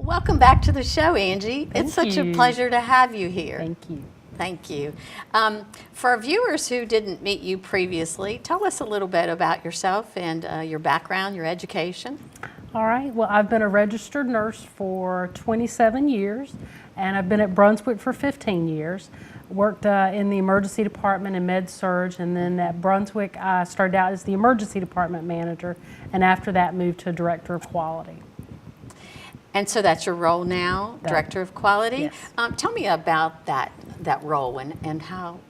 Welcome back to the show, Angie. It's such a you. pleasure to have you here. Thank you. Thank you. For our viewers who didn't meet you previously, tell us a little bit about yourself and your background, your education. All right, well, I've been a registered nurse for 27 years, and I've been at Brunswick for 15 years. Worked in the emergency department in med-surg, and then at Brunswick I started out as the emergency department manager, and after that moved to director of quality. And so that's your role now, Director of Quality. Yes. Tell me about that role and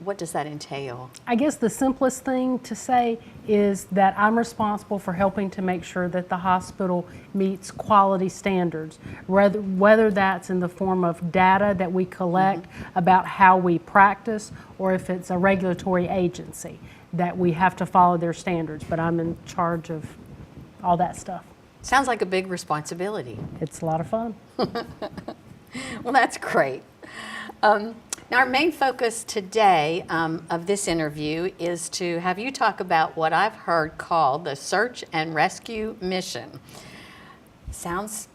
what does that entail? I guess the simplest thing to say is that I'm responsible for helping to make sure that the hospital meets quality standards, whether that's in the form of data that we collect about how we practice, or if it's a regulatory agency that we have to follow their standards. But I'm in charge of all that stuff. Sounds like a big responsibility. It's a lot of fun. Well, that's great. Now, our main focus today of this interview is to have you talk about what I've heard called the Search and Rescue Mission. Sounds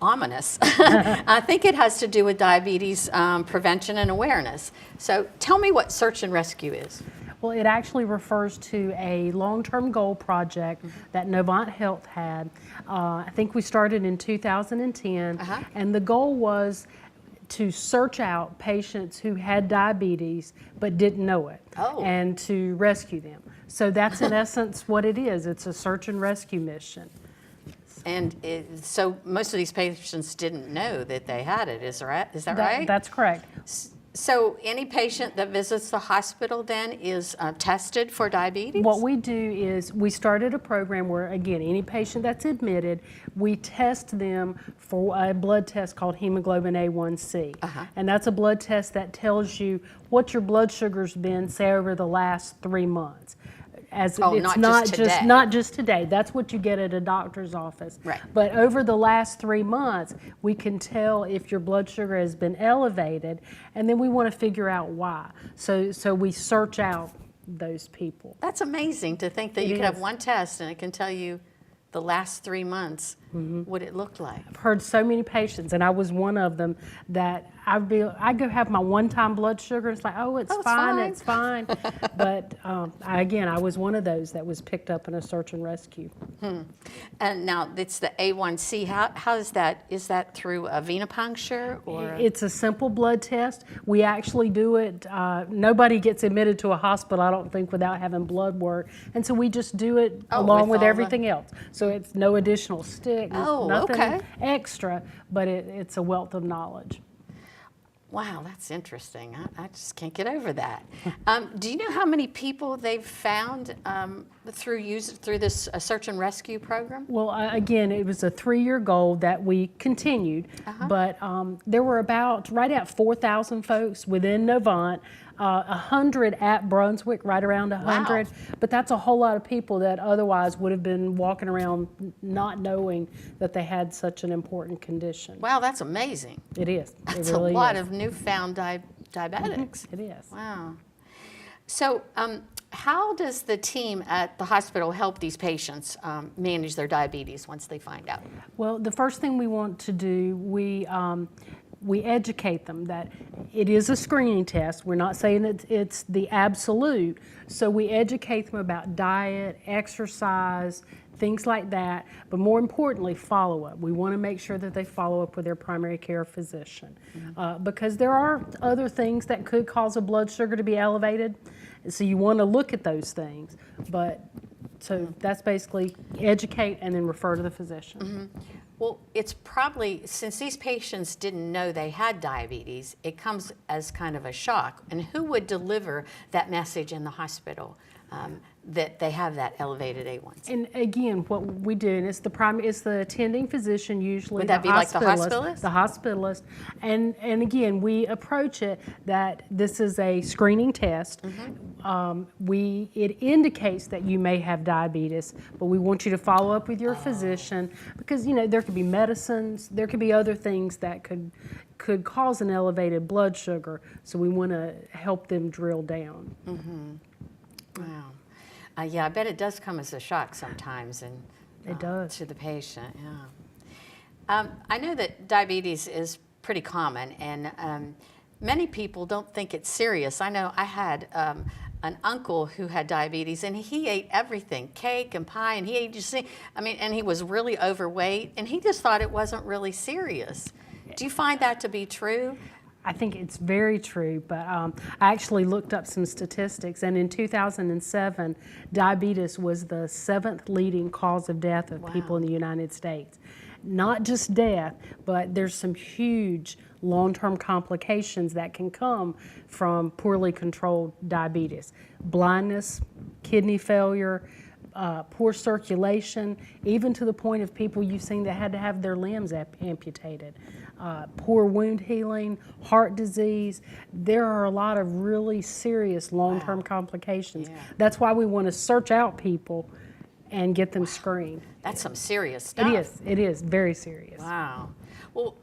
ominous. I think it has to do with diabetes prevention and awareness. So tell me what Search and Rescue is. Well, it actually refers to a long-term goal project that Novant Health had. I think we started in 2010, and the goal was to search out patients who had diabetes but didn't know it, and to rescue them. So that's in essence what it is. It's a search and rescue mission. And so most of these patients didn't know that they had it, is that right? That's correct. So any patient that visits the hospital then is tested for diabetes? What we do is we started a program where, again, any patient that's admitted, we test them for a blood test called hemoglobin A1C. And that's a blood test that tells you what your blood sugar's been, say, over the last 3 months. It's not just today. That's what you get at a doctor's office. Right. But over the last 3 months, we can tell if your blood sugar has been elevated, and then we want to figure out why. So we search out those people. That's amazing to think that you can have one test and it can tell you the last 3 months what it looked like. I've heard so many patients, and I was one of them, that I'd go have my one-time blood sugar. It's like, it's fine. But again, I was one of those that was picked up in a search and rescue. And now it's the A1C. How is that? Is that through a venipuncture or? It's a simple blood test. We actually do it. Nobody gets admitted to a hospital, I don't think, without having blood work, and so we just do it along with everything else. So it's no additional stick, nothing extra, but it's a wealth of knowledge. Wow, that's interesting. I just can't get over that. Do you know how many people they've found through this search and rescue program? Well, again, it was a 3-year goal that we continued, but there were right at 4,000 folks within Novant. 100 at Brunswick, right around 100. Wow. But that's a whole lot of people that otherwise would have been walking around not knowing that they had such an important condition. Wow, that's amazing. It is. That's a lot of newfound diabetics. It is. Wow. So how does the team at the hospital help these patients manage their diabetes once they find out? Well, the first thing we want to do, we educate them that it is a screening test. We're not saying that it's the absolute. So we educate them about diet, exercise, things like that. But more importantly, follow-up. We want to make sure that they follow up with their primary care physician. Because there are other things that could cause a blood sugar to be elevated. So you want to look at those things. So that's basically educate and then refer to the physician. Well, it's probably, since these patients didn't know they had diabetes, it comes as kind of a shock. And who would deliver that message in the hospital that they have that elevated A1C? And again, what we do, and it's the attending physician usually. Would that be like the hospitalist? The hospitalist. And again, we approach it that this is a screening test. It indicates that you may have diabetes, but we want you to follow up with your physician because, there could be medicines, there could be other things that could cause an elevated blood sugar, so we want to help them drill down. Wow. Yeah, I bet it does come as a shock sometimes, and it does to the patient. I know that diabetes is pretty common, and many people don't think it's serious. I know I had an uncle who had diabetes, and he ate everything, cake and pie, and he ate and he was really overweight, and he just thought it wasn't really serious. Do you find that to be true? I think it's very true, but I actually looked up some statistics, and in 2007, diabetes was the 7th leading cause of death of people in the United States. Not just death, but there's some huge long-term complications that can come from poorly controlled diabetes. Blindness, kidney failure, poor circulation, even to the point of people you've seen that had to have their limbs amputated. Poor wound healing, heart disease. There are a lot of really serious long-term complications. Yeah. That's why we want to search out people and get them screened. That's some serious stuff. It is very serious. Wow. Well,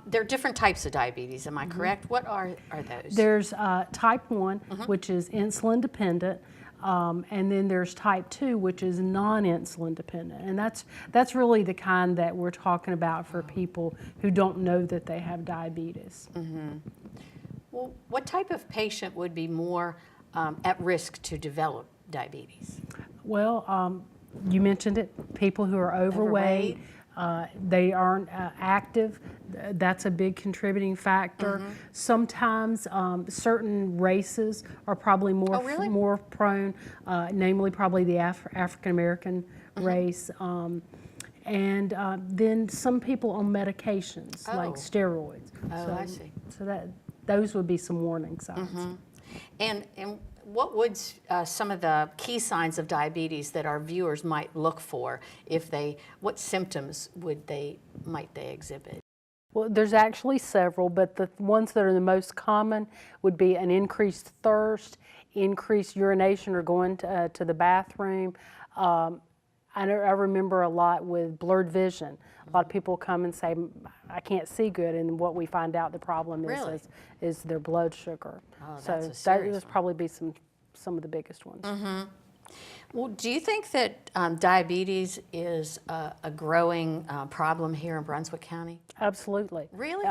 there are different types of diabetes, am I correct? What are those? There's type 1, which is insulin dependent, and then there's type 2, which is non-insulin dependent. And that's really the kind that we're talking about for people who don't know that they have diabetes. Well, what type of patient would be more at risk to develop diabetes? Well, you mentioned it, people who are overweight. They aren't active. That's a big contributing factor. Sometimes certain races are probably more prone, namely probably the African American race. And then some people on medications like steroids. Oh, I see. So those would be some warning signs. And what would some of the key signs of diabetes that our viewers might look for what symptoms might they exhibit? Well, there's actually several, but the ones that are the most common would be an increased thirst, increased urination or going to the bathroom. I remember a lot with blurred vision. A lot of people come and say, I can't see good, and what we find out the problem is their blood sugar. Oh, so that's a serious those probably be some of the biggest ones. Well, do you think that diabetes is a growing problem here in Brunswick County? Absolutely. Really?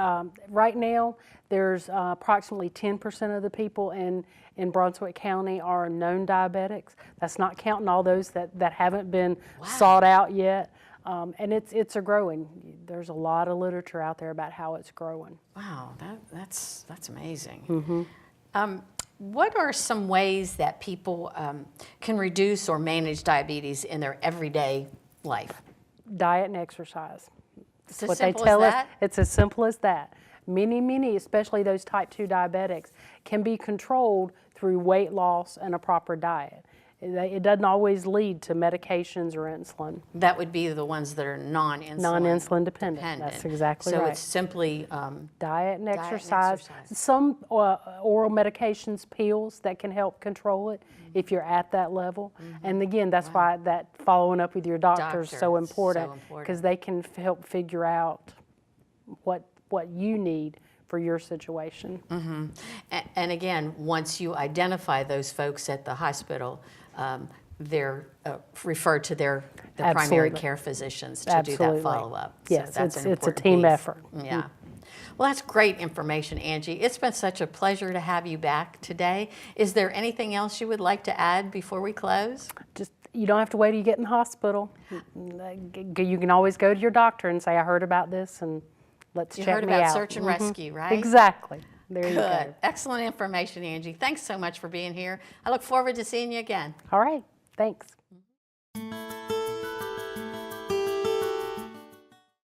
Right now, there's approximately 10% of the people in Brunswick County are known diabetics. That's not counting all those that haven't been sought out yet. And it's a growing. There's a lot of literature out there about how it's growing. Wow, that's amazing. What are some ways that people can reduce or manage diabetes in their everyday life? Diet and exercise. It's as simple as that? It's as simple as that. Many, especially those type 2 diabetics, can be controlled through weight loss and a proper diet. It doesn't always lead to medications or insulin. That would be the ones that are non-insulin dependent. That's exactly right. So it's simply diet and exercise. Some oral medications, pills that can help control it if you're at that level. And again, that's why that following up with your doctor is so important, because they can help figure out what you need for your situation. And again, once you identify those folks at the hospital, they're referred to their primary care physicians to do that follow-up. Yes, so that's it's a team effort. Yeah. Well, that's great information, Angie. It's been such a pleasure to have you back today. Is there anything else you would like to add before we close? Just, you don't have to wait till you get in the hospital. You can always go to your doctor and say, I heard about this, and let's check me out. You heard about search and rescue, right? Exactly. There you go. Good. Excellent information, Angie. Thanks so much for being here. I look forward to seeing you again. All right. Thanks.